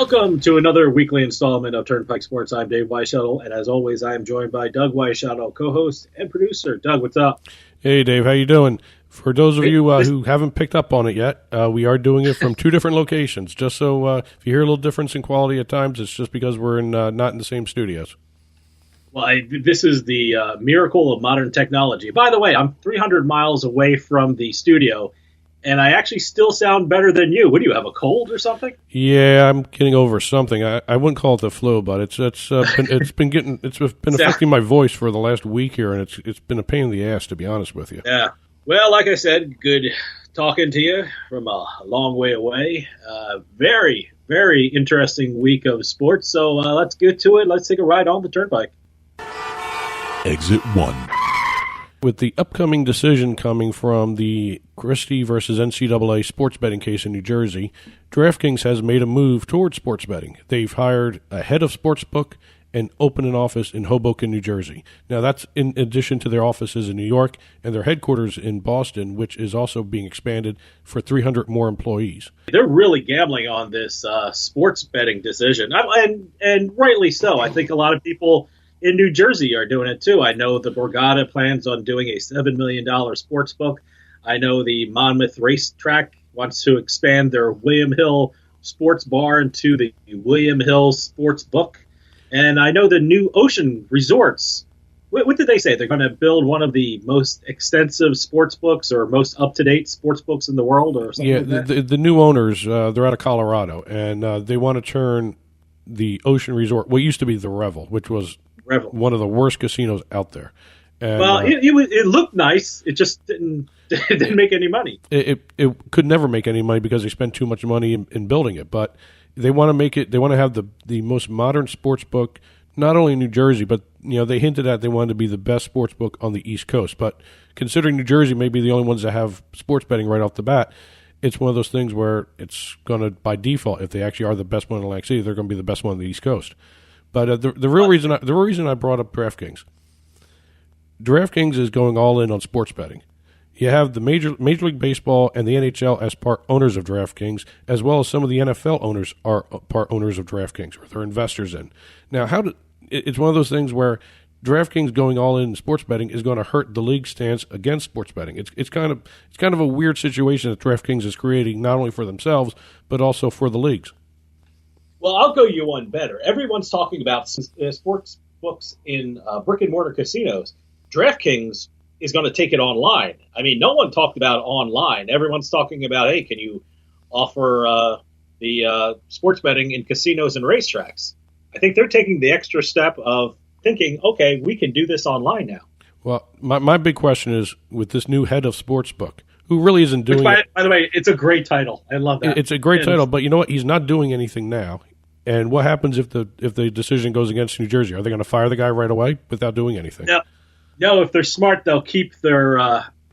Welcome to another weekly installment of Turnpike Sports. I'm Dave Weishuttle, and as always, I am joined by Doug Weishuttle, co-host and producer. Doug, what's up? Hey, Dave. How you doing? For those of you who haven't picked up on it yet, we are doing it from two different locations. Just so if you hear a little difference in quality at times, it's just because we're not in the same studios. Well, this is the miracle of modern technology. By the way, I'm 300 miles away from the studio, and I actually still sound better than you. What do you have, a cold or something? Yeah, I'm getting over something. I wouldn't call it the flu, but it's been affecting my voice for the last week here, and it's been a pain in the ass, to be honest with you. Yeah. Well, like I said, good talking to you from a long way away. Very, very interesting week of sports. So let's get to it. Let's take a ride on the Turnpike. Exit 1. With the upcoming decision coming from the Christie versus NCAA sports betting case in New Jersey, DraftKings has made a move toward sports betting. They've hired a head of sportsbook and opened an office in Hoboken, New Jersey. Now, that's in addition to their offices in New York and their headquarters in Boston, which is also being expanded for 300 more employees. They're really gambling on this sports betting decision, and rightly so. I think a lot of people in New Jersey are doing it too. I know the Borgata plans on doing a $7 million sports book. I know the Monmouth Racetrack wants to expand their William Hill Sports Bar into the William Hill Sports Book. And I know the new Ocean Resorts, what did they say? They're going to build one of the most extensive sports books or most up-to-date sports books in the world or something like that? The new owners, they're out of Colorado, and they want to turn the Ocean Resort, what used to be the Revel, which was one of the worst casinos out there. And, well, it looked nice. It just didn't make any money. It could never make any money because they spent too much money in building it. But they want to make it. They want to have the most modern sports book, not only in New Jersey, but they hinted at they wanted to be the best sports book on the East Coast. But considering New Jersey may be the only ones that have sports betting right off the bat, it's one of those things where it's going to, by default, if they actually are the best one in Atlantic City, they're going to be the best one on the East Coast. But the real reason I brought up DraftKings is going all in on sports betting. You have the Major League Baseball and the NHL as part owners of DraftKings, as well as some of the NFL owners are part owners of DraftKings, or they're investors in. Now, it's one of those things where DraftKings going all in sports betting is going to hurt the league's stance against sports betting. It's kind of a weird situation that DraftKings is creating, not only for themselves but also for the leagues. Well, I'll go you one better. Everyone's talking about sports books in brick and mortar casinos. DraftKings is going to take it online. I mean, no one talked about online. Everyone's talking about, hey, can you offer the sports betting in casinos and racetracks? I think they're taking the extra step of thinking, okay, we can do this online now. Well, my big question is, with this new head of sportsbook, who really isn't doing it. By the way, it's a great title. I love that. It's a great title, but you know what? He's not doing anything now. And what happens if the decision goes against New Jersey? Are they going to fire the guy right away without doing anything? No, if they're smart, they'll keep their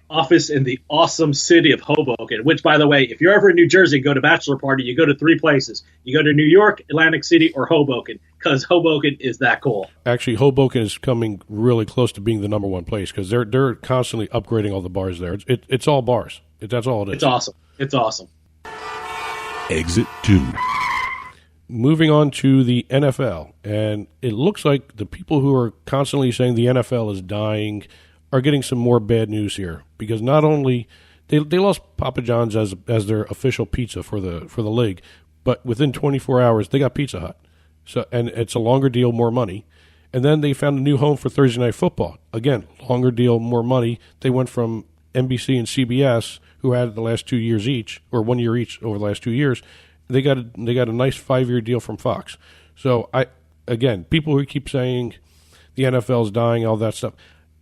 office in the awesome city of Hoboken, which, by the way, if you're ever in New Jersey and go to bachelor party, you go to three places. You go to New York, Atlantic City, or Hoboken, because Hoboken is that cool. Actually, Hoboken is coming really close to being the number one place because they're constantly upgrading all the bars there. It's all bars. That's all it is. It's awesome. Exit 2. Moving on to the NFL, and it looks like the people who are constantly saying the NFL is dying are getting some more bad news here, because not only they lost Papa John's as their official pizza for the league, but within 24 hours they got Pizza Hut. So, and it's a longer deal, more money. And then they found a new home for Thursday Night Football. Again, longer deal, more money. They went from NBC and CBS, who had it the last 2 years each, or 1 year each over the last 2 years. They got a nice 5-year deal from Fox. So people who keep saying the NFL is dying, all that stuff,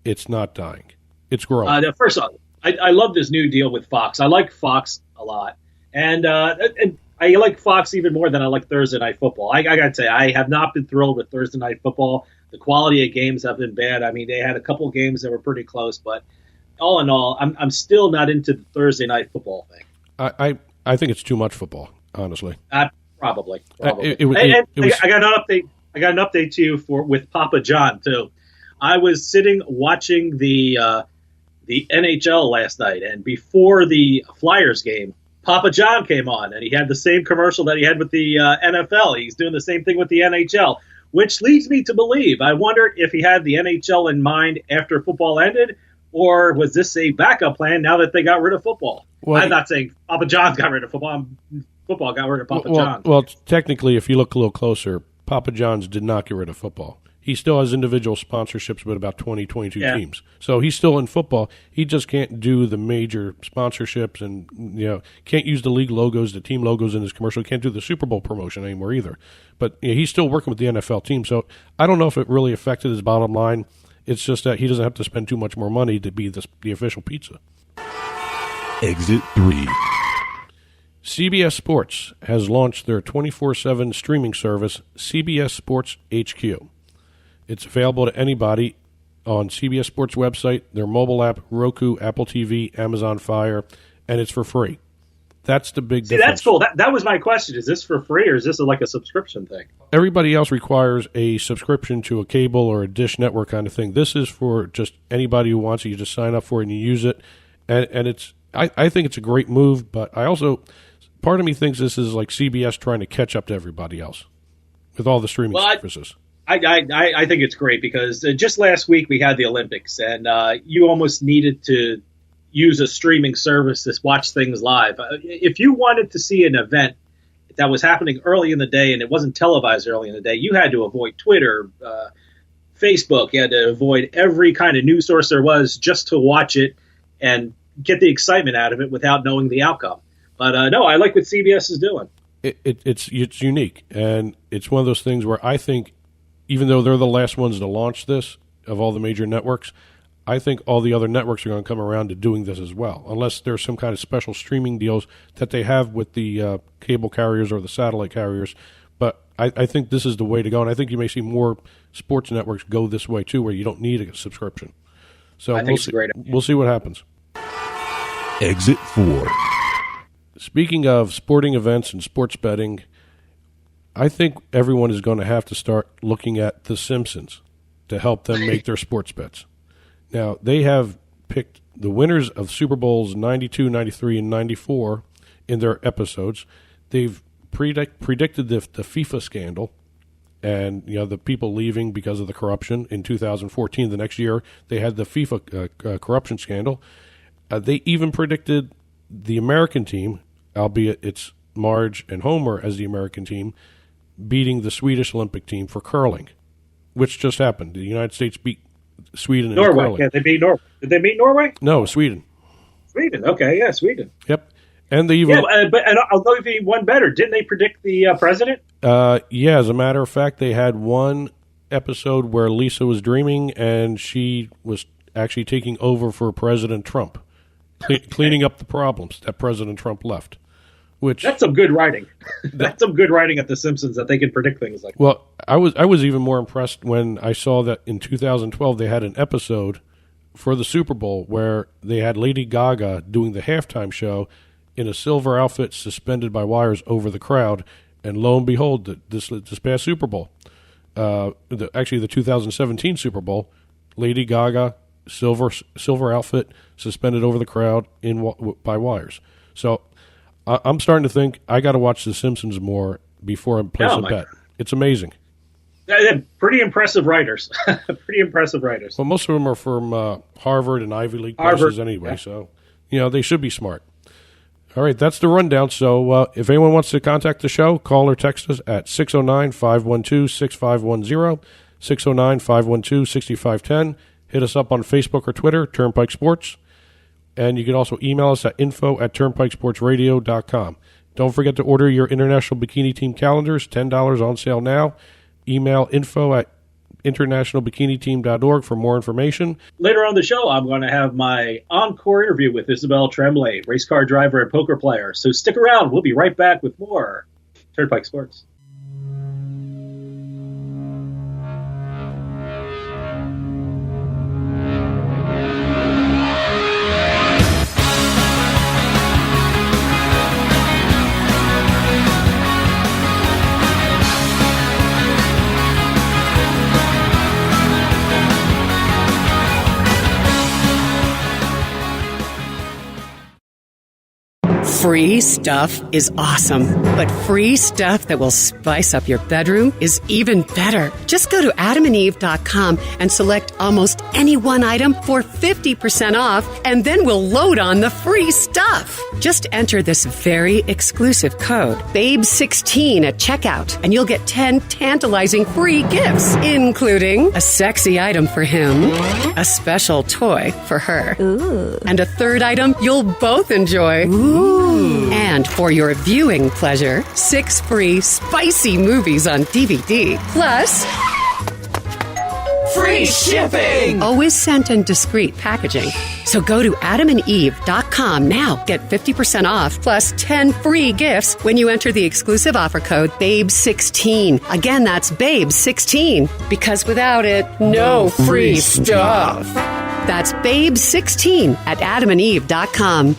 it's not dying. It's growing. First off, I love this new deal with Fox. I like Fox a lot, and I like Fox even more than I like Thursday Night Football. I got to say, I have not been thrilled with Thursday Night Football. The quality of games have been bad. I mean, they had a couple of games that were pretty close, but all in all, I'm still not into the Thursday Night Football thing. I think it's too much football. Honestly, probably. I got an update. I got an update to you with Papa John too. I was sitting watching the NHL last night, and before the Flyers game, Papa John came on, and he had the same commercial that he had with the NFL. He's doing the same thing with the NHL, which leads me to believe, I wonder if he had the NHL in mind after football ended, or was this a backup plan now that they got rid of football? Well, I'm not saying Papa John's got rid of football. Football got rid of Papa John. Well, technically, if you look a little closer, Papa John's did not get rid of football. He still has individual sponsorships with about 20, 22 teams. So he's still in football. He just can't do the major sponsorships and, can't use the league logos, the team logos in his commercial. He can't do the Super Bowl promotion anymore either. But he's still working with the NFL team. So I don't know if it really affected his bottom line. It's just that he doesn't have to spend too much more money to be the official pizza. Exit 3. CBS Sports has launched their 24/7 streaming service, CBS Sports HQ. It's available to anybody on CBS Sports website, their mobile app, Roku, Apple TV, Amazon Fire, and it's for free. That's the big difference. That's cool. That was my question. Is this for free, or is this like a subscription thing? Everybody else requires a subscription to a cable or a dish network kind of thing. This is for just anybody who wants it. You just sign up for it and you use it. And it's I think it's a great move, but I also, part of me thinks this is like CBS trying to catch up to everybody else with all the streaming services. I think it's great because just last week we had the Olympics, and you almost needed to use a streaming service to watch things live. If you wanted to see an event that was happening early in the day and it wasn't televised early in the day, you had to avoid Twitter, Facebook. You had to avoid every kind of news source there was just to watch it and get the excitement out of it without knowing the outcome. But no, I like what CBS is doing. It's unique, and it's one of those things where I think, even though they're the last ones to launch this of all the major networks, I think all the other networks are going to come around to doing this as well, unless there's some kind of special streaming deals that they have with the cable carriers or the satellite carriers. But I think this is the way to go, and I think you may see more sports networks go this way too, where you don't need a subscription. So I think it's a great idea. We'll see what happens. Exit 4. Speaking of sporting events and sports betting, I think everyone is going to have to start looking at The Simpsons to help them make their sports bets. Now, they have picked the winners of Super Bowls 92, 93, and 94 in their episodes. They've predicted the FIFA scandal and the people leaving because of the corruption in 2014. The next year, they had the FIFA corruption scandal. They even predicted the American team, albeit it's Marge and Homer as the American team, beating the Swedish Olympic team for curling, which just happened. The United States beat Sweden in curling. Yeah, they beat Norway. Did they beat Norway? No, Sweden. Sweden. Okay, yeah, Sweden. Yep. And they even but I'll go even one better. Didn't they predict the president? Yeah, as a matter of fact, they had one episode where Lisa was dreaming and she was actually taking over for President Trump, cleaning up the problems that President Trump left. That's some good writing. That's some good writing at The Simpsons that they can predict things like that. Well, I was even more impressed when I saw that in 2012 they had an episode for the Super Bowl where they had Lady Gaga doing the halftime show in a silver outfit suspended by wires over the crowd, and lo and behold, this past Super Bowl, actually the 2017 Super Bowl, Lady Gaga, silver outfit suspended over the crowd by wires. So I'm starting to think I got to watch The Simpsons more before I place a bet. It's amazing. They're pretty impressive writers. Pretty impressive writers. Well, most of them are from Harvard and Ivy League places anyway, so they should be smart. All right, that's the rundown. So if anyone wants to contact the show, call or text us at 609-512-6510, 609-512-6510. Hit us up on Facebook or Twitter, Turnpike Sports. And you can also email us at info@turnpikesportsradio.com. Don't forget to order your International Bikini Team calendars, $10 on sale now. Email info@internationalbikini-team.org for more information. Later on the show, I'm going to have my encore interview with Isabel Tremblay, race car driver and poker player. So stick around. We'll be right back with more Turnpike Sports. Free stuff is awesome, but free stuff that will spice up your bedroom is even better. Just go to adamandeve.com and select almost any one item for 50% off, and then we'll load on the free stuff. Just enter this very exclusive code, BABE16 at checkout, and you'll get 10 tantalizing free gifts, including a sexy item for him, a special toy for her, and a third item you'll both enjoy. And for your viewing pleasure, 6 free spicy movies on DVD, plus free shipping! Always sent in discreet packaging. So go to adamandeve.com now. Get 50% off plus 10 free gifts when you enter the exclusive offer code BABE16. Again, that's BABE16. Because without it, no free stuff. That's BABE16 at adamandeve.com.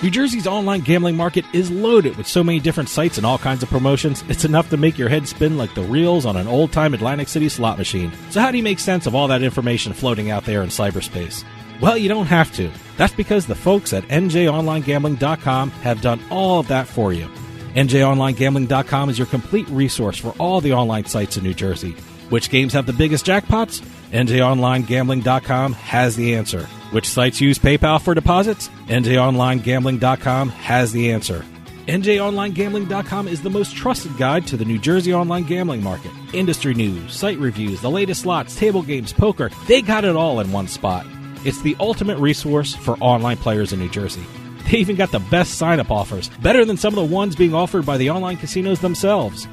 New Jersey's online gambling market is loaded with so many different sites and all kinds of promotions, it's enough to make your head spin like the reels on an old-time Atlantic City slot machine. So how do you make sense of all that information floating out there in cyberspace? Well, you don't have to. That's because the folks at NJOnlineGambling.com have done all of that for you. NJOnlineGambling.com is your complete resource for all the online sites in New Jersey. Which games have the biggest jackpots? NJOnlineGambling.com has the answer. Which sites use PayPal for deposits? NJOnlineGambling.com has the answer. NJOnlineGambling.com is the most trusted guide to the New Jersey online gambling market. Industry news, site reviews, the latest slots, table games, poker, they got it all in one spot. It's the ultimate resource for online players in New Jersey. They even got the best sign-up offers, better than some of the ones being offered by the online casinos themselves.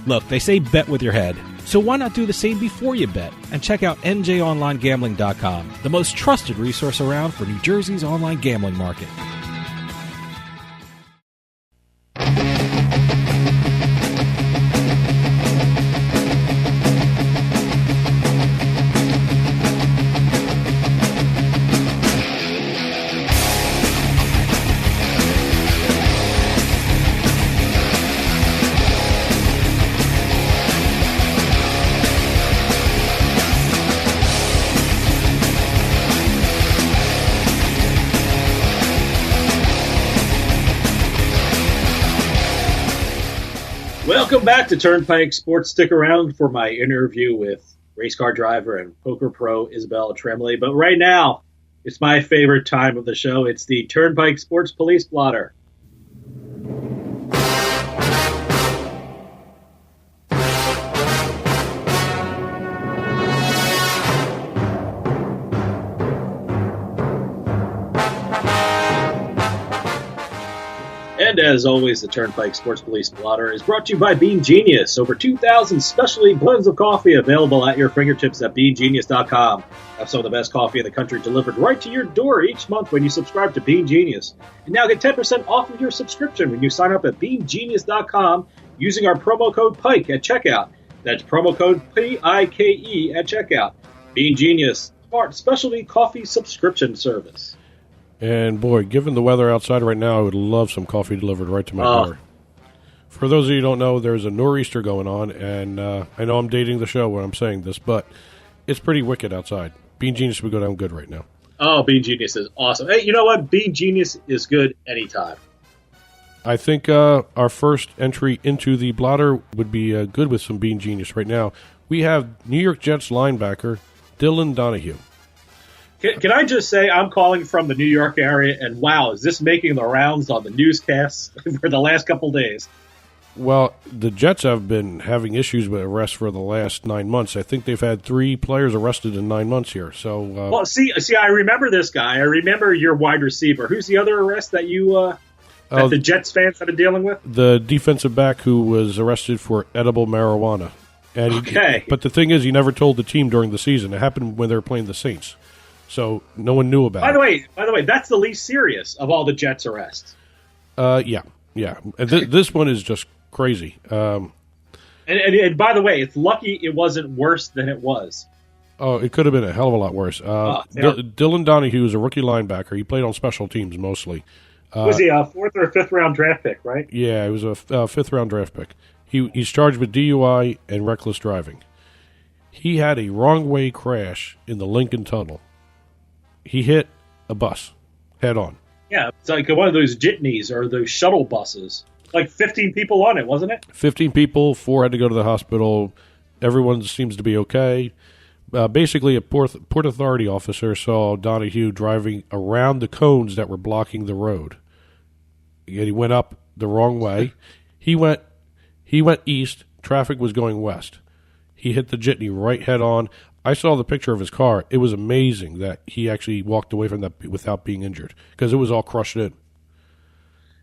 Look, they say bet with your head. So why not do the same before you bet and check out NJOnlineGambling.com, the most trusted resource around for New Jersey's online gambling market. Welcome back to Turnpike Sports. Stick around for my interview with race car driver and poker pro Isabella Tremblay. But right now, it's my favorite time of the show. It's the Turnpike Sports Police Blotter. And as always, the Turnpike Sports Police Blotter is brought to you by Bean Genius. Over 2,000 specialty blends of coffee available at your fingertips at BeanGenius.com. Have some of the best coffee in the country delivered right to your door each month when you subscribe to Bean Genius. And now get 10% off of your subscription when you sign up at BeanGenius.com using our promo code PIKE at checkout. That's promo code PIKE at checkout. Bean Genius, smart specialty coffee subscription service. And boy, given the weather outside right now, I would love some coffee delivered right to my door. For those of you who don't know, there's a nor'easter going on, and I know I'm dating the show when I'm saying this, but it's pretty wicked outside. Bean Genius would go down good right now. Oh, Bean Genius is awesome. Hey, you know what? Bean Genius is good anytime. I think our first entry into the blotter would be good with some Bean Genius right now. We have New York Jets linebacker Dylan Donahue. Can I just say I'm calling from the New York area, and wow, is this making the rounds on the newscasts for the last couple days? Well, the Jets have been having issues with arrests for the last 9 months. I think they've had 3 players arrested in 9 months here. So, well, see, I remember this guy. I remember your wide receiver. Who's the other arrest that you that the Jets fans have been dealing with? The defensive back who was arrested for edible marijuana. And okay. But the thing is, he never told the team during the season. It happened when they were playing the Saints. So no one knew about it. By the way, that's the least serious of all the Jets arrests. Yeah. This one is just crazy. And by the way, it's lucky it wasn't worse than it was. Oh, it could have been a hell of a lot worse. Dylan Donahue is a rookie linebacker. He played on special teams mostly. Was he a 4th or 5th round draft pick, right? Yeah, he was a 5th round draft pick. He's charged with DUI and reckless driving. He had a wrong way crash in the Lincoln Tunnel. He hit a bus head on. Yeah, it's like one of those jitneys or those shuttle buses. Like 15 people on it, wasn't it? 15 people, 4 had to go to the hospital. Everyone seems to be okay. Basically, a Port Authority officer saw Donahue driving around the cones that were blocking the road. And he went up the wrong way. He went east. Traffic was going west. He hit the jitney right head on. I saw the picture of his car. It was amazing that he actually walked away from that without being injured because it was all crushed in.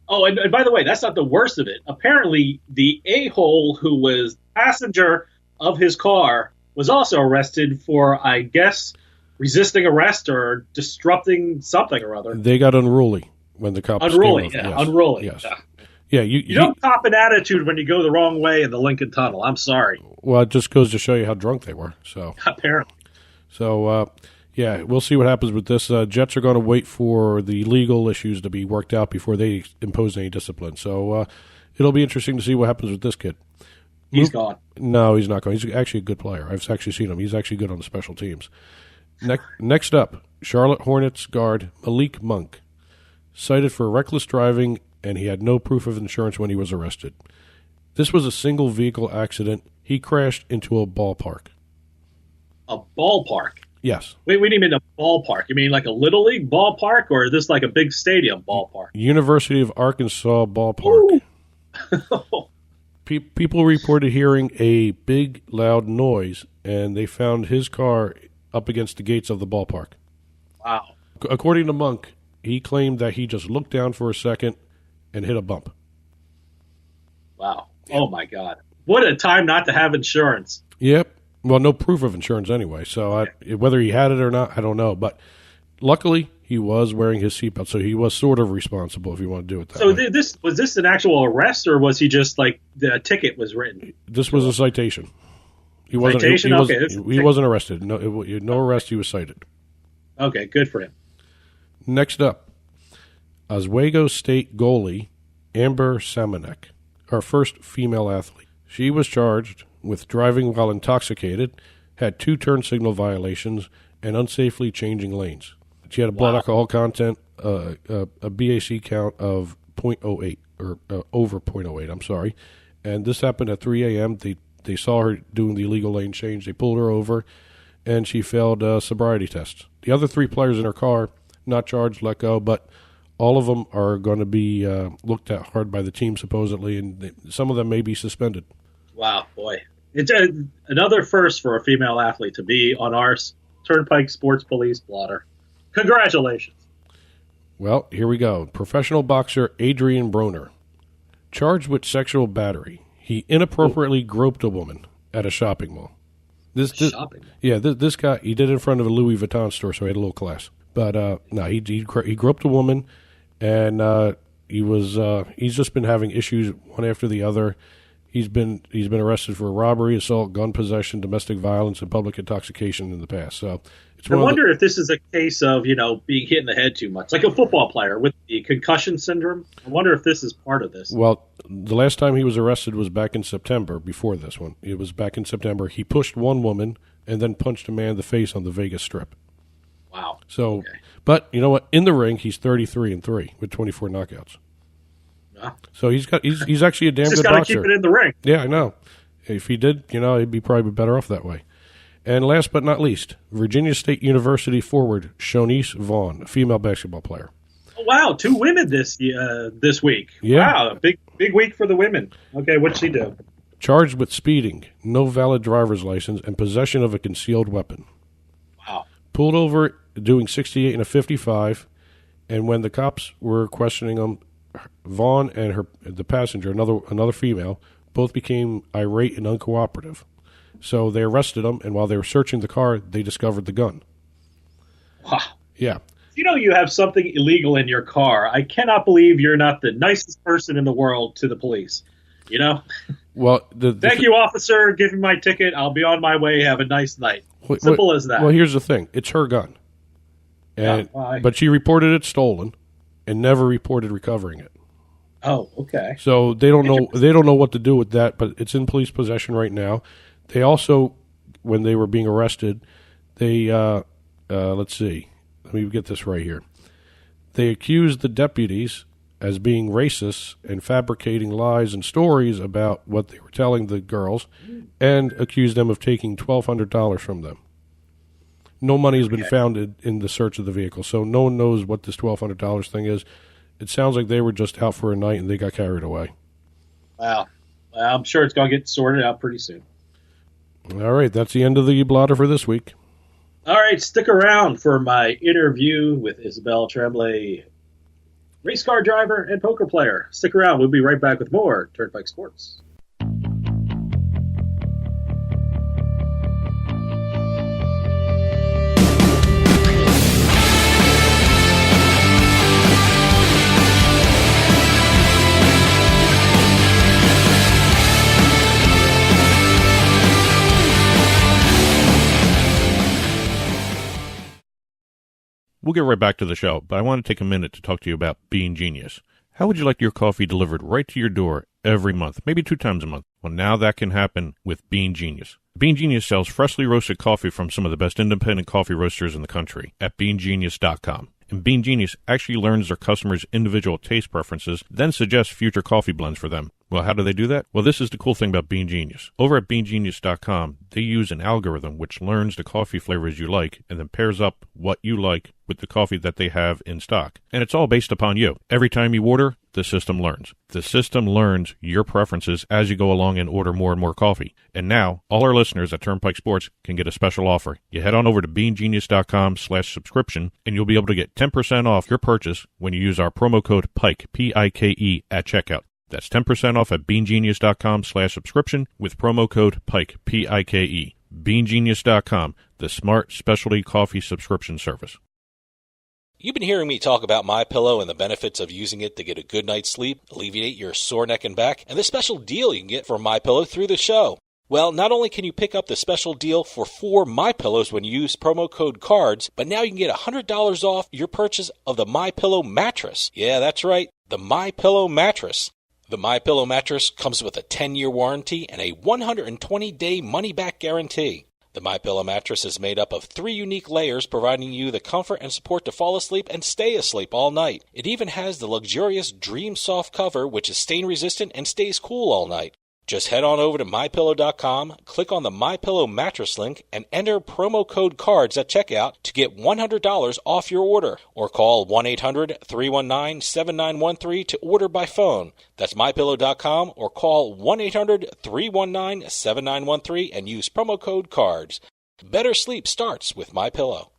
Oh, and by the way, that's not the worst of it. Apparently, the a-hole who was passenger of his car was also arrested for, I guess, resisting arrest or disrupting something or other. They got unruly when the cops unruly, came yeah, yes. unruly. Yes. Yeah. Yeah, you don't cop an attitude when you go the wrong way in the Lincoln Tunnel. I'm sorry. Well, it just goes to show you how drunk they were. So apparently. So, yeah, we'll see what happens with this. Jets are going to wait for the legal issues to be worked out before they impose any discipline. So it'll be interesting to see what happens with this kid. He's gone. No, he's not going. He's actually a good player. I've actually seen him. He's actually good on the special teams. Next up, Charlotte Hornets guard Malik Monk, cited for reckless driving, and he had no proof of insurance when he was arrested. This was a single vehicle accident. He crashed into a ballpark. A ballpark? Yes. Wait, what do you mean a ballpark? You mean like a Little League ballpark, or is this like a big stadium ballpark? University of Arkansas ballpark. People reported hearing a big, loud noise, and they found his car up against the gates of the ballpark. Wow. According to Monk, he claimed that he just looked down for a second and hit a bump. Wow. Oh, my God. What a time not to have insurance. Yep. Well, no proof of insurance anyway, so whether he had it or not, I don't know. But luckily, he was wearing his seatbelt, so he was sort of responsible if you want to do it that way. So was this an actual arrest, or was he just like the ticket was written? This was a citation. He wasn't. He wasn't arrested. No arrest. He was cited. Okay, good for him. Next up, Oswego State goalie Amber Samanek, our first female athlete. She was charged with driving while intoxicated, had 2 turn signal violations, and unsafely changing lanes. She had a blood alcohol content, a BAC count of 0.08, or over 0.08, I'm sorry. And this happened at 3 a.m. They saw her doing the illegal lane change. They pulled her over, and she failed sobriety tests. The other 3 players in her car, not charged, let go, but all of them are going to be looked at hard by the team, supposedly, and some of them may be suspended. Wow, boy. It's another first for a female athlete to be on our Turnpike Sports Police blotter. Congratulations. Well, here we go. Professional boxer Adrian Broner, charged with sexual battery. He inappropriately groped a woman at a shopping mall. Shopping mall? Yeah, this guy, he did it in front of a Louis Vuitton store, so he had a little class. But no, he groped a woman, and he's just been having issues one after the other. He's been arrested for robbery, assault, gun possession, domestic violence, and public intoxication in the past. So I wonder if this is a case of being hit in the head too much, like a football player with the concussion syndrome. I wonder if this is part of this. Well, the last time he was arrested was back in September. Before this one, it was back in September. He pushed one woman and then punched a man in the face on the Vegas Strip. Wow. So, okay. But you know what? In the ring, he's 33-3 with 24 knockouts. So he's actually a damn good boxer. Just got to keep it in the ring. Yeah, I know. If he did, he'd be probably better off that way. And last but not least, Virginia State University forward Shonice Vaughn, a female basketball player. Oh, wow, 2 women this week. Yeah. Wow, big week for the women. Okay, what'd she do? Charged with speeding, no valid driver's license, and possession of a concealed weapon. Wow. Pulled over doing 68 and a 55, and when the cops were questioning him, Vaughn and the passenger, another female, both became irate and uncooperative. So they arrested him, and while they were searching the car, they discovered the gun. Wow. Yeah. You have something illegal in your car. I cannot believe you're not the nicest person in the world to the police. Well, thank you, officer. Give me my ticket. I'll be on my way. Have a nice night. Simple as that. Well, here's the thing. It's her gun. But she reported it stolen and never reported recovering it. Oh, okay. So they don't know what to do with that, but it's in police possession right now. They also, when they were being arrested, they let's see. Let me get this right here. They accused the deputies as being racist and fabricating lies and stories about what they were telling the girls, and accused them of taking $1,200 from them. No money has been found in the search of the vehicle, so no one knows what this $1,200 thing is. It sounds like they were just out for a night and they got carried away. Wow. Well, I'm sure it's going to get sorted out pretty soon. All right, that's the end of the blotter for this week. All right, stick around for my interview with Isabelle Tremblay, race car driver and poker player. Stick around. We'll be right back with more Turnpike Sports. We'll get right back to the show, but I want to take a minute to talk to you about Bean Genius. How would you like your coffee delivered right to your door every month, maybe 2 times a month? Well, now that can happen with Bean Genius. Bean Genius sells freshly roasted coffee from some of the best independent coffee roasters in the country at beangenius.com. And Bean Genius actually learns their customers' individual taste preferences, then suggests future coffee blends for them. Well, how do they do that? Well, this is the cool thing about Bean Genius. Over at beangenius.com, they use an algorithm which learns the coffee flavors you like and then pairs up what you like with the coffee that they have in stock. And it's all based upon you. Every time you order, the system learns. The system learns your preferences as you go along and order more and more coffee. And now, all our listeners at Turnpike Sports can get a special offer. You head on over to beangenius.com/subscription, and you'll be able to get 10% off your purchase when you use our promo code PIKE, P-I-K-E, at checkout. That's 10% off at beangenius.com/subscription with promo code PIKE, P-I-K-E. beangenius.com, the smart specialty coffee subscription service. You've been hearing me talk about MyPillow and the benefits of using it to get a good night's sleep, alleviate your sore neck and back, and the special deal you can get for MyPillow through the show. Well, not only can you pick up the special deal for 4 MyPillows when you use promo code CARDS, but now you can get $100 off your purchase of the MyPillow mattress. Yeah, that's right, the MyPillow mattress. The MyPillow mattress comes with a 10-year warranty and a 120-day money-back guarantee. The MyPillow mattress is made up of 3 unique layers, providing you the comfort and support to fall asleep and stay asleep all night. It even has the luxurious Dream Soft cover, which is stain-resistant and stays cool all night. Just head on over to MyPillow.com, click on the MyPillow mattress link, and enter promo code CARDS at checkout to get $100 off your order. Or call 1-800-319-7913 to order by phone. That's MyPillow.com or call 1-800-319-7913 and use promo code CARDS. Better sleep starts with MyPillow.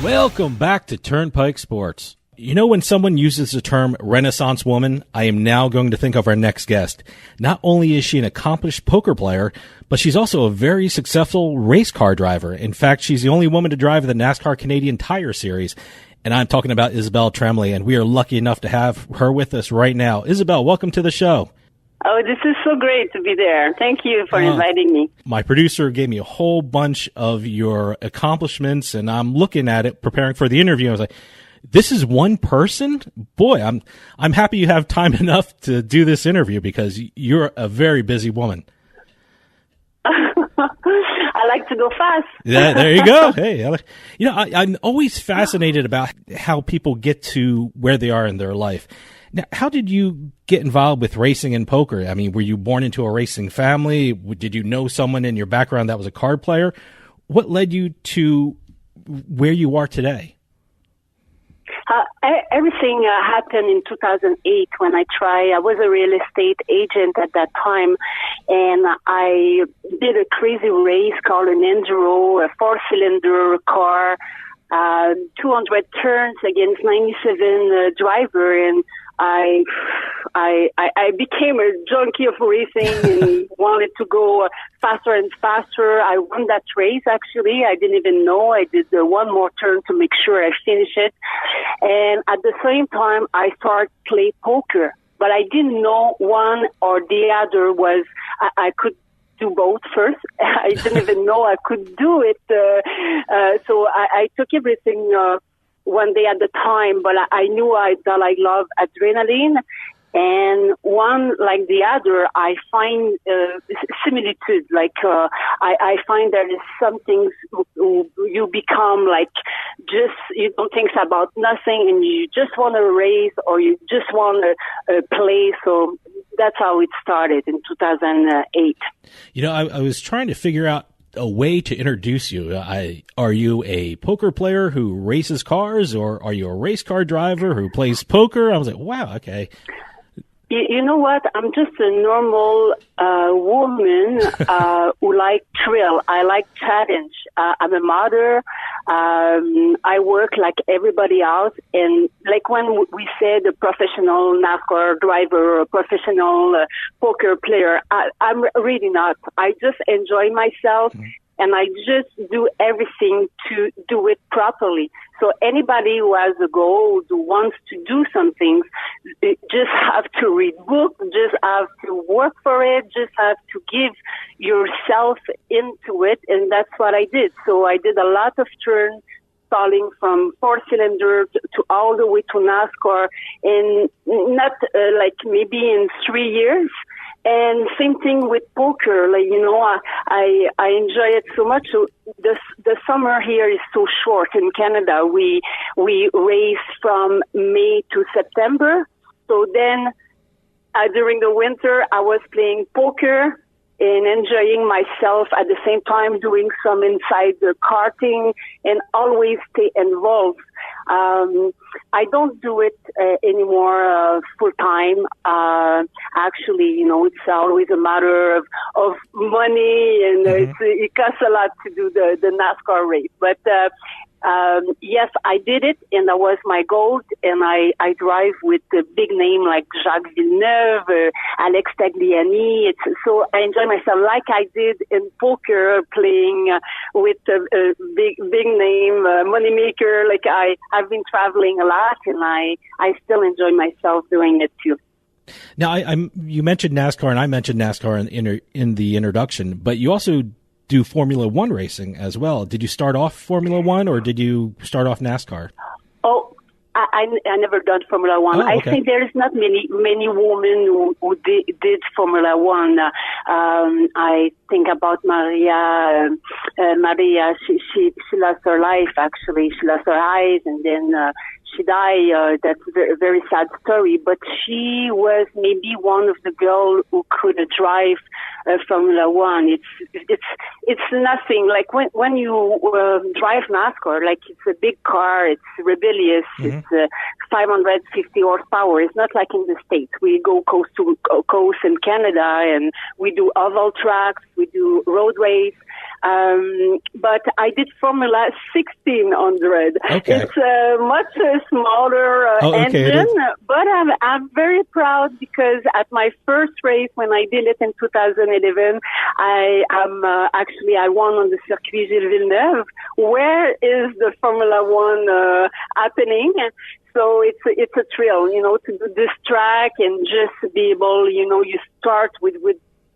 Welcome back to Turnpike Sports. You know, when someone uses the term Renaissance woman, I am now going to think of our next guest. Not only is she an accomplished poker player, but she's also a very successful race car driver. In fact, she's the only woman to drive the NASCAR Canadian Tire Series. And I'm talking about Isabelle Tremblay, and we are lucky enough to have her with us right now. Isabelle, welcome to the show. Oh, this is so great to be there. Thank you for inviting me. My producer gave me a whole bunch of your accomplishments, and I'm looking at it, preparing for the interview. I was like, this is one person? Boy, I'm happy you have time enough to do this interview because you're a very busy woman. I like to go fast. Yeah, there you go. Hey, you know, I'm always fascinated about how people get to where they are in their life. Now, how did you get involved with racing and poker? I mean, were you born into a racing family? Did you know someone in your background that was a card player? What led you to where you are today? Everything happened in 2008 when I was a real estate agent at that time, and I did a crazy race called an Enduro, a 4-cylinder car, 200 turns against 97 driver, and I became a junkie of racing and wanted to go faster and faster. I won that race, actually. I didn't even know. I did one more turn to make sure I finish it. And at the same time, I started play poker. But I didn't know one or the other was, I could do both first. I didn't even know I could do it. So I took everything one day at a time, but I knew that I love adrenaline. And one like the other, I find similitude. Like I find there is some things you become like just you don't think about nothing, and you just want to race or you just want to play. So that's how it started in 2008. You know, I was trying to figure out a way to introduce you. Are you a poker player who races cars, or are you a race car driver who plays poker? I was like, wow, okay. You know what? I'm just a normal woman who like thrill. I like challenge. I'm a mother. I work like everybody else. And like when we said a professional NASCAR driver or a professional poker player, I'm really not. I just enjoy myself. Mm-hmm. And I just do everything to do it properly. So anybody who has a goal, who wants to do something, just have to read books, just have to work for it, just have to give yourself into it. And that's what I did. So I did a lot of turns, starting from 4-cylinder to all the way to NASCAR, and not like maybe in 3 years. And same thing with poker. Like, you know, I enjoy it so much. So the summer here is so short in Canada. We race from May to September. So then during the winter, I was playing poker and enjoying myself at the same time, doing some inside the karting and always stay involved. I don't do it anymore full time. Actually, you know, it's always a matter of money, and it costs a lot to do the NASCAR race. But yes, I did it, and that was my goal. And I drive with a big name like Jacques Villeneuve, Alex Tagliani. So I enjoy myself like I did in poker, playing with a big name moneymaker. Like I've been traveling a lot, and I still enjoy myself doing it too. Now, you mentioned NASCAR, and I mentioned NASCAR in the introduction, but you also do Formula One racing as well. Did you start off Formula One, or did you start off NASCAR? Oh, I never done Formula One. I think there is not many women who did Formula One. I think about Maria. She lost her life, actually. She lost her eyes, and then she died. That's a very sad story. But she was maybe one of the girls who could drive Formula One. It's nothing. Like when you drive NASCAR, like it's a big car, it's rebellious, it's 550 horsepower. It's not like in the States. We go coast to coast in Canada, and we do oval tracks, we do road race. But I did Formula 1600. Okay. It's a much smaller engine, but I'm very proud because at my first race when I did it in 2011, I won on the Circuit Gilles Villeneuve. Where is the Formula One happening? So it's a thrill, you know, to do this track and just be able, you know, you start with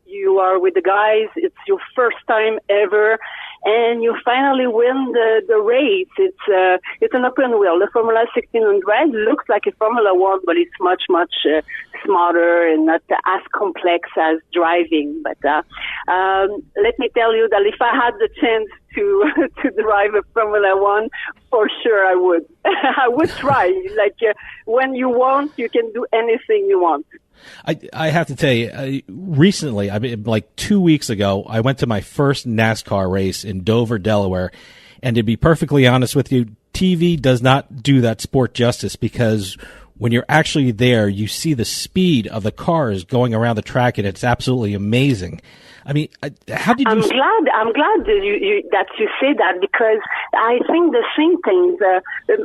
you are with the guys. It's your first time ever, and you finally win the race. It's an open wheel. The Formula 1600 looks like a Formula One, but it's much smarter and not as complex as driving. But let me tell you that if I had the chance to drive a Formula One, for sure I would. I would try. Like when you want, you can do anything you want. I have to tell you, recently, like 2 weeks ago, I went to my first NASCAR race in Dover, Delaware. And to be perfectly honest with you, TV does not do that sport justice, because when you're actually there, you see the speed of the cars going around the track, and it's absolutely amazing. I mean, how did you? I'm glad that you say that, because I think the same thing.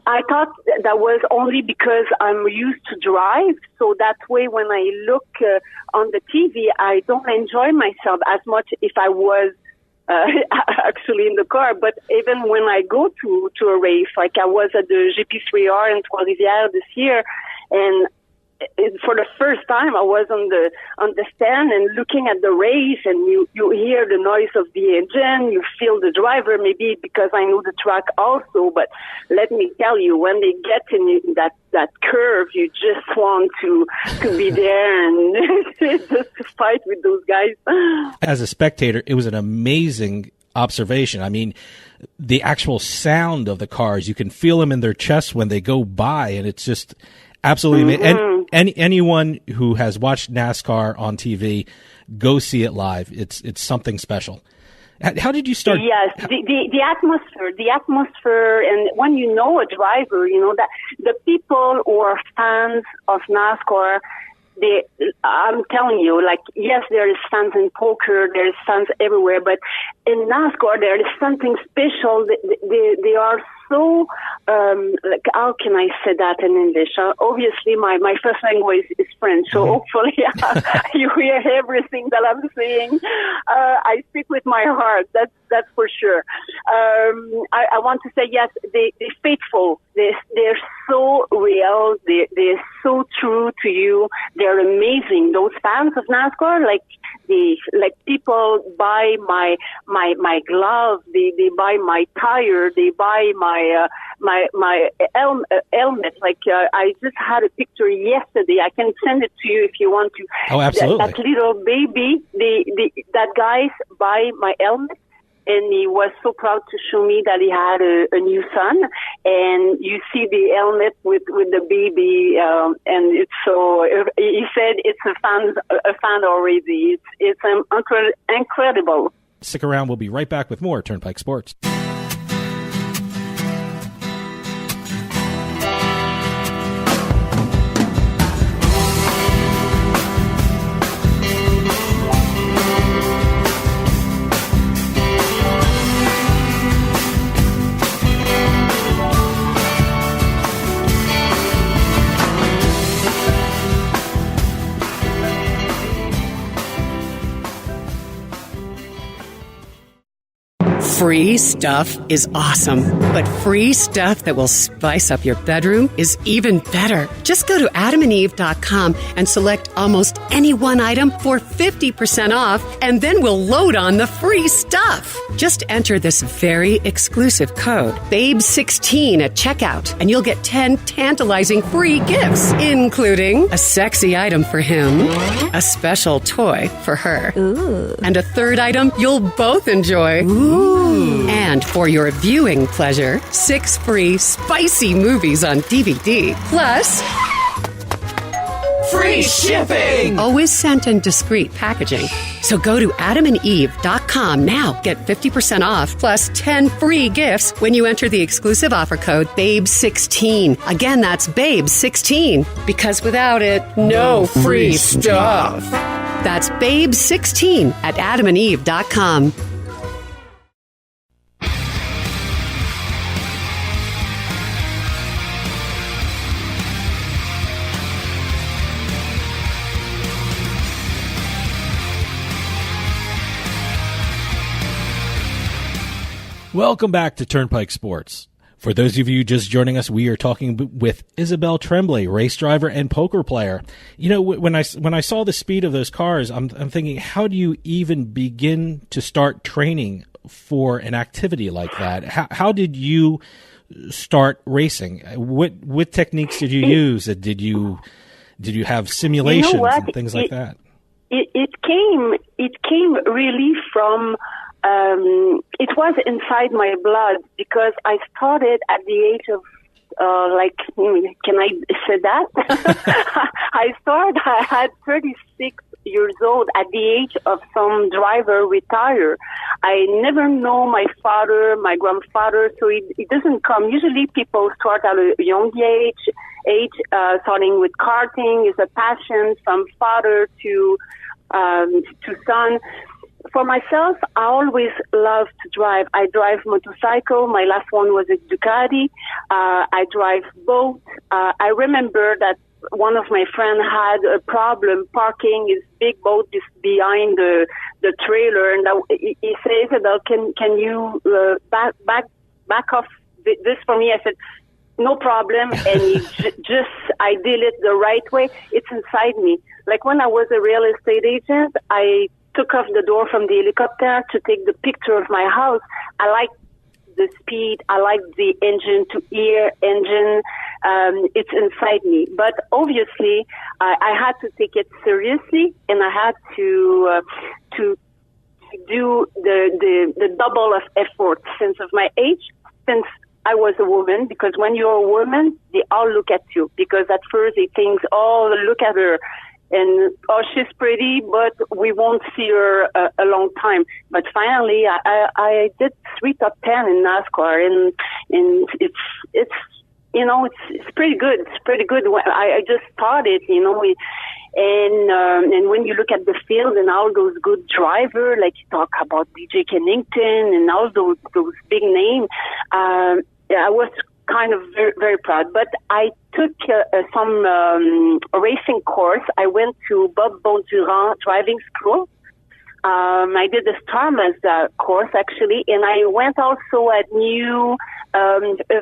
I thought that was only because I'm used to drive, so that way when I look on the TV, I don't enjoy myself as much if I was actually in the car. But even when I go to a race, like I was at the GP3R in Trois-Rivières this year, and for the first time, I was on the stand and looking at the race, and you hear the noise of the engine, you feel the driver, maybe because I know the track also. But let me tell you, when they get in that curve, you just want to be there and just to fight with those guys. As a spectator, it was an amazing observation. I mean, the actual sound of the cars, you can feel them in their chests when they go by, and it's just absolutely amazing. And anyone who has watched NASCAR on TV, go see it live. It's something special. How did you start? Yes, the atmosphere, and when you know a driver, you know that the people who are fans of NASCAR, I'm telling you, like, yes, there is fans in poker, there is fans everywhere, but in NASCAR, there is something special. They are so, like, how can I say that in English? Obviously, my first language is French, so hopefully you hear everything that I'm saying. I speak with my heart, that's for sure. I want to say, yes, they're faithful. They're so real. They're so true to you. They're amazing. Those fans of NASCAR, like people buy my glove, they buy my tire, they buy my helmet. Like I just had a picture yesterday. I can send it to you if you want to. Oh, absolutely. That little baby, that guy buy my helmet. And he was so proud to show me that he had a new son. And you see the helmet with the baby, and it's so. He said it's a fan already. It's incredible. Stick around. We'll be right back with more Turnpike Sports. Free stuff is awesome, but free stuff that will spice up your bedroom is even better. Just go to adamandeve.com and select almost any one item for 50% off, and then we'll load on the free stuff. Just enter this very exclusive code, BABE16 at checkout, and you'll get 10 tantalizing free gifts, including a sexy item for him, a special toy for her, and a third item you'll both enjoy. And for your viewing pleasure, 6 free spicy movies on DVD, plus free shipping! Always sent in discreet packaging. So go to adamandeve.com now. Get 50% off plus 10 free gifts when you enter the exclusive offer code BABE16. Again, that's BABE16. Because without it, no free stuff. That's BABE16 at adamandeve.com. Welcome back to Turnpike Sports. For those of you just joining us, we are talking with Isabelle Tremblay, race driver and poker player. You know, when I saw the speed of those cars, I'm thinking, how do you even begin to start training for an activity like that? How did you start racing? What techniques did you use? Did you have simulations and things like that? It came really from. It was inside my blood, because I started at the age of, can I say that? I had 36 years old at the age of some driver retire. I never know my father, my grandfather, so it doesn't come. Usually people start at a young age, starting with karting is a passion from father to son. For myself, I always love to drive. I drive motorcycle. My last one was a Ducati. I drive boat. I remember that one of my friends had a problem parking his big boat behind the trailer, and he says, "Can you back off this for me?" I said, "No problem," and I did it the right way. It's inside me. Like when I was a real estate agent, I took off the door from the helicopter to take the picture of my house. I like the speed. I like the engine-to-ear engine. It's inside me. But obviously, I had to take it seriously, and I had to do the double of effort since of my age, since I was a woman, because when you're a woman, they all look at you, because at first they think, oh, look at her. And, oh, she's pretty, but we won't see her a long time. But finally, I did 3 top 10 in NASCAR, and it's pretty good. It's pretty good. I just started, and when you look at the field and all those good drivers, like you talk about DJ Kennington and all those big names, I was kind of very, very proud. But I took some racing course. I went to Bob Bondurant driving school. I did the Star Mazda course, actually, and I went also at new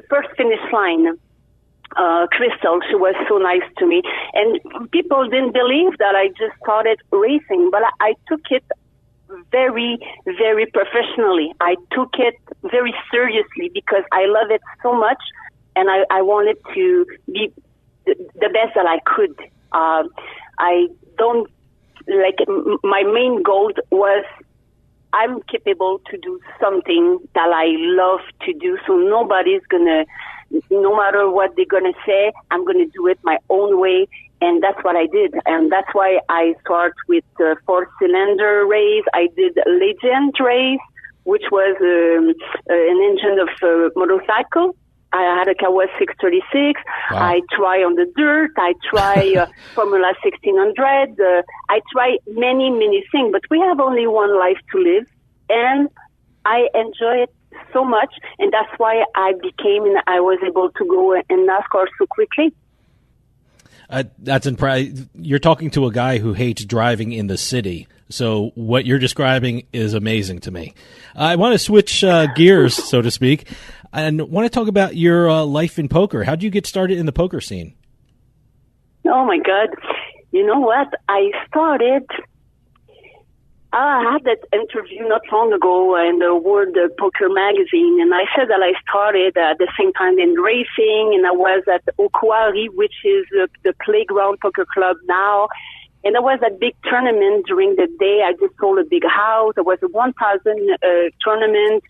first finish line. Crystal, she was so nice to me. And people didn't believe that I just started racing, but I took it very, very professionally. I took it very seriously because I love it so much, and I wanted to be the best that I could. I don't, like, my main goal was I'm capable to do something that I love to do, so nobody's gonna, no matter what they're gonna say, I'm gonna do it my own way. And that's what I did. And that's why I start with the 4-cylinder race. I did a Legend race, which was an engine of motorcycle. I had a Kawasaki 636. Wow. I try on the dirt. I try Formula 1600. I try many, many things. But we have only one life to live. And I enjoy it so much. And that's why I was able to go in NASCAR so quickly. That's impressive. You're talking to a guy who hates driving in the city. So what you're describing is amazing to me. I want to switch gears, so to speak, and want to talk about your life in poker. How did you get started in the poker scene? Oh, my God. You know what? I had that interview not long ago in the World Poker magazine, and I said that I started at the same time in racing, and I was at Okwari, which is the playground poker club now. And there was a big tournament during the day. I just sold a big house. There was a 1,000 tournament,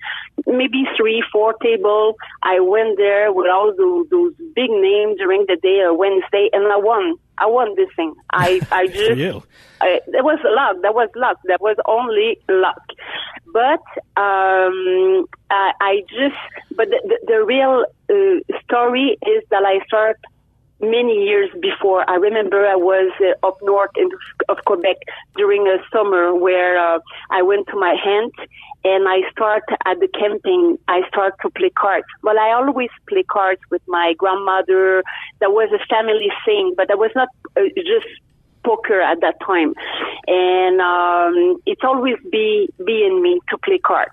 maybe 3-4 table. I went there with all those big names during the day, Wednesday, and I won. I won this thing. I just, for you. That was luck. That was luck. That was only luck. But the real story is that I started many years before. I remember I was up north of Quebec during a summer where I went to my aunt and I start at the camping. I start to play cards. Well, I always play cards with my grandmother. That was a family thing, but that was not just poker at that time. And it's always be in me to play cards.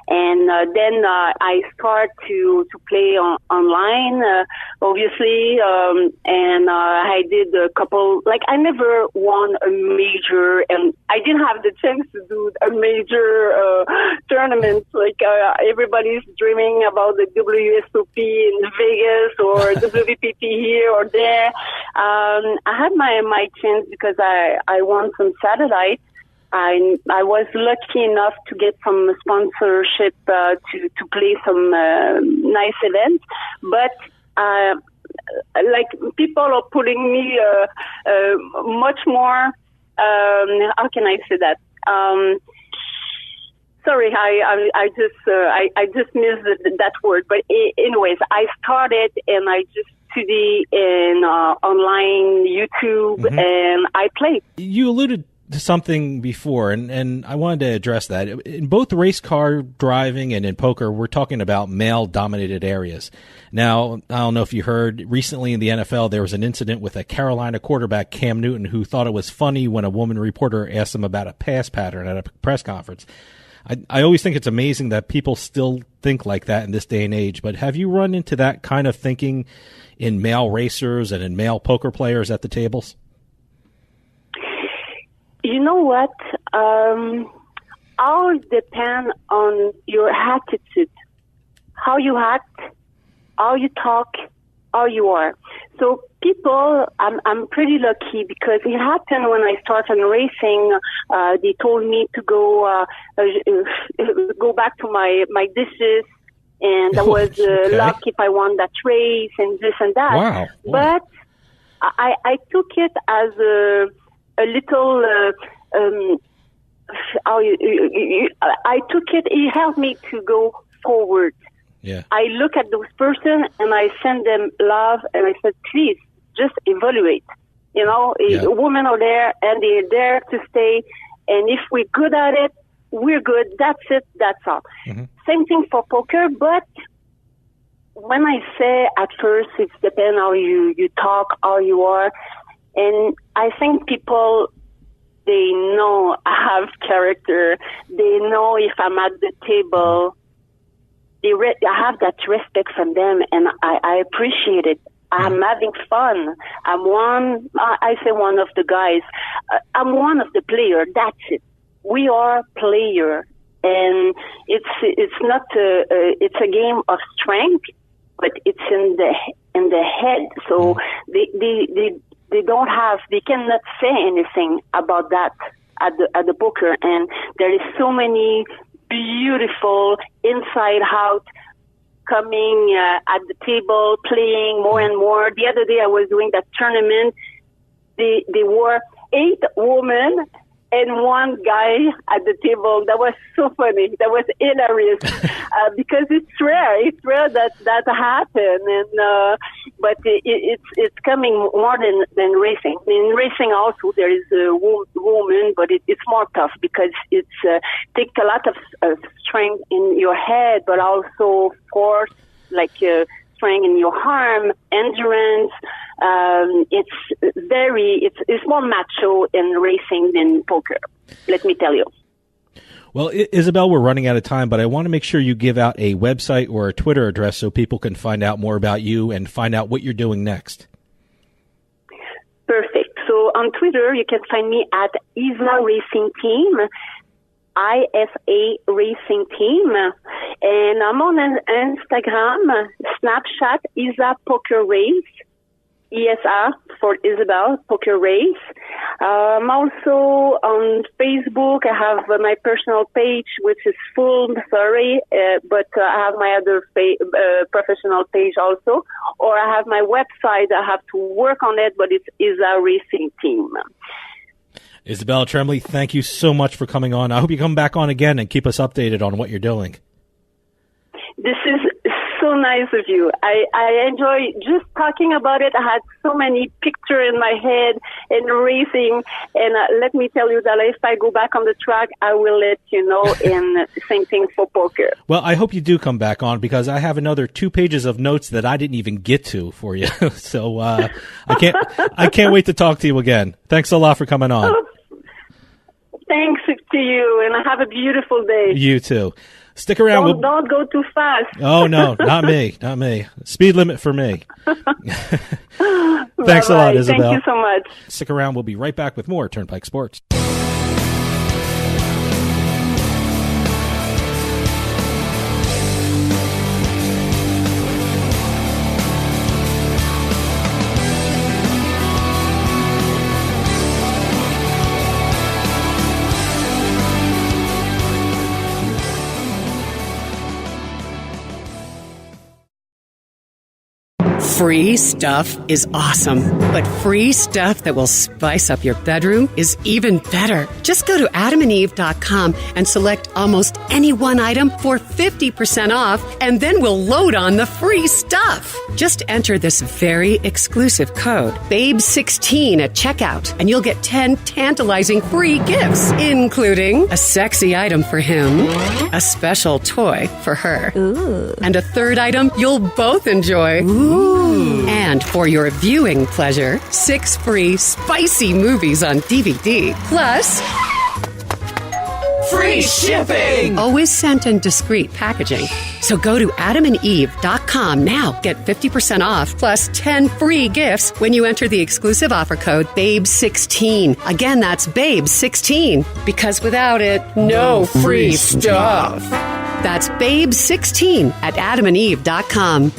And then I start to play online, obviously, and I did a couple, like I never won a major, and I didn't have the chance to do a major tournament. Like everybody's dreaming about the WSOP in Vegas or WPP here or there. I had my chance because I won some satellites. I was lucky enough to get some sponsorship to play some nice events, but like people are putting me much more how can I say that? Sorry, I just missed that word. But anyways, I started and I just study in online YouTube, and I play. You alluded to something before, and I wanted to address that. In both race car driving and in poker, we're talking about male-dominated areas. Now, I don't know if you heard, recently in the NFL, there was an incident with a Carolina quarterback, Cam Newton, who thought it was funny when a woman reporter asked him about a pass pattern at a press conference. I always think it's amazing that people still think like that in this day and age, but have you run into that kind of thinking in male racers and in male poker players at the tables? You know what? All depend on your attitude, how you act, how you talk, how you are. So people, I'm pretty lucky because it happened when I started racing. They told me to go back to my dishes, and I was lucky if I won that race and this and that. Wow. But I took it as a little. I took it. It helped me to go forward. Yeah. I look at those person and I send them love, and I said, please just evaluate. You know, women are there and they're there to stay. And if we're good at it, we're good. That's it. That's all. Same thing for poker. But when I say at first, it depends how you talk, how you are. And I think people, they know I have character. They know if I'm at the table, I have that respect from them, and I appreciate it. I'm having fun. I say one of the guys. I'm one of the players. That's it. We are player, and it's not it's a game of strength, but it's in the head. So they don't have, they cannot say anything about that at the poker, and there is so many beautiful inside out coming at the table, playing more and more. The other day I was doing that tournament. They were 8 women and 1 guy at the table. That was so funny. That was hilarious because it's rare. It's rare that happen. And but it's coming more than racing. In racing also there is a woman, but it's more tough because it's takes a lot of strength in your head, but also force, like strength in your arm, endurance. It's more macho in racing than poker. Let me tell you. Well, Isabelle, we're running out of time, but I want to make sure you give out a website or a Twitter address so people can find out more about you and find out what you're doing next. Perfect. So on Twitter, you can find me at ISA Racing Team, ISA Racing Team, and I'm on Instagram, Snapchat, ISA Poker Race, ESA for Isabelle, Poker Race. I'm also on Facebook. I have my personal page, which is full, but I have my other professional page also. Or I have my website. I have to work on it, but it's ISA Racing Team. Isabelle Tremblay, thank you so much for coming on. I hope you come back on again and keep us updated on what you're doing. This is so nice of you. I enjoy just talking about it. I had so many pictures in my head and racing. And let me tell you that if I go back on the track, I will let you know. And same thing for poker. Well, I hope you do come back on because I have another 2 pages of notes that I didn't even get to for you. So I can't wait to talk to you again. Thanks a lot for coming on. Thanks to you, and have a beautiful day. You too. Stick around. Don't go too fast. Oh, no, not me. Not me. Speed limit for me. Thanks a lot, Isabelle. Thank you so much. Stick around. We'll be right back with more Turnpike Sports. Free stuff is awesome, but free stuff that will spice up your bedroom is even better. Just go to adamandeve.com and select almost any one item for 50% off, and then we'll load on the free stuff. Just enter this very exclusive code, BABE16 at checkout, and you'll get 10 tantalizing free gifts, including a sexy item for him, a special toy for her, and a third item you'll both enjoy. And for your viewing pleasure, 6 free spicy movies on DVD, plus free shipping! Always sent in discreet packaging. So go to adamandeve.com now. Get 50% off plus 10 free gifts when you enter the exclusive offer code BABE16. Again, that's BABE16. Because without it, no free stuff. That's BABE16 at adamandeve.com.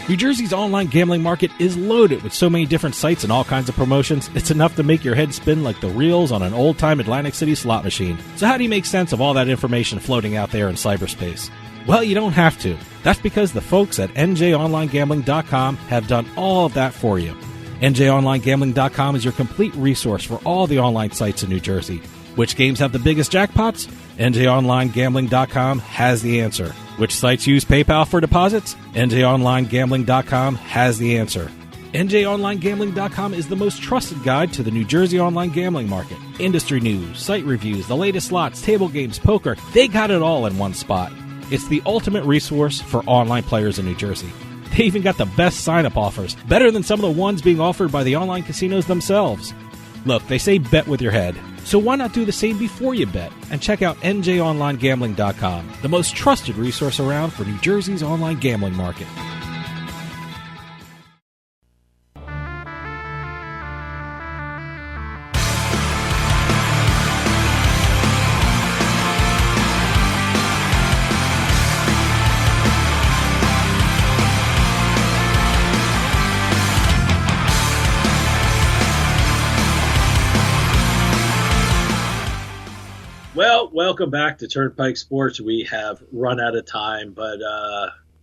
New Jersey's online gambling market is loaded with so many different sites and all kinds of promotions, it's enough to make your head spin like the reels on an old-time Atlantic City slot machine. So how do you make sense of all that information floating out there in cyberspace? Well, you don't have to. That's because the folks at NJOnlineGambling.com have done all of that for you. NJOnlineGambling.com is your complete resource for all the online sites in New Jersey. Which games have the biggest jackpots? NJOnlineGambling.com has the answer. Which sites use PayPal for deposits? NJOnlineGambling.com has the answer. NJOnlineGambling.com is the most trusted guide to the New Jersey online gambling market. Industry news, site reviews, the latest slots, table games, poker, they got it all in one spot. It's the ultimate resource for online players in New Jersey. They even got the best sign-up offers, better than some of the ones being offered by the online casinos themselves. Look, they say bet with your head. So why not do the same before you bet and check out NJOnlineGambling.com, the most trusted resource around for New Jersey's online gambling market. Well, welcome back to Turnpike Sports. We have run out of time, but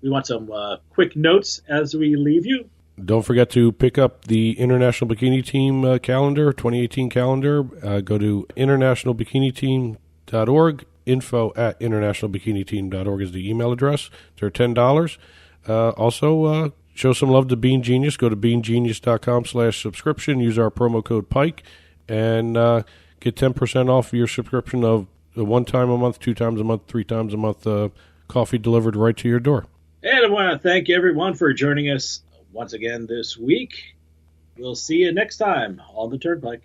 we want some quick notes as we leave you. Don't forget to pick up the International Bikini Team calendar, 2018 calendar. Go to internationalbikiniteam.org. info@internationalbikiniteam.org is the email address. They're $10. Also, show some love to Bean Genius. Go to beangenius.com/subscription. Use our promo code PIKE and get 10% off your subscription of 1 time a month, 2 times a month, 3 times a month coffee delivered right to your door. And I want to thank everyone for joining us once again this week. We'll see you next time on the Turnpike.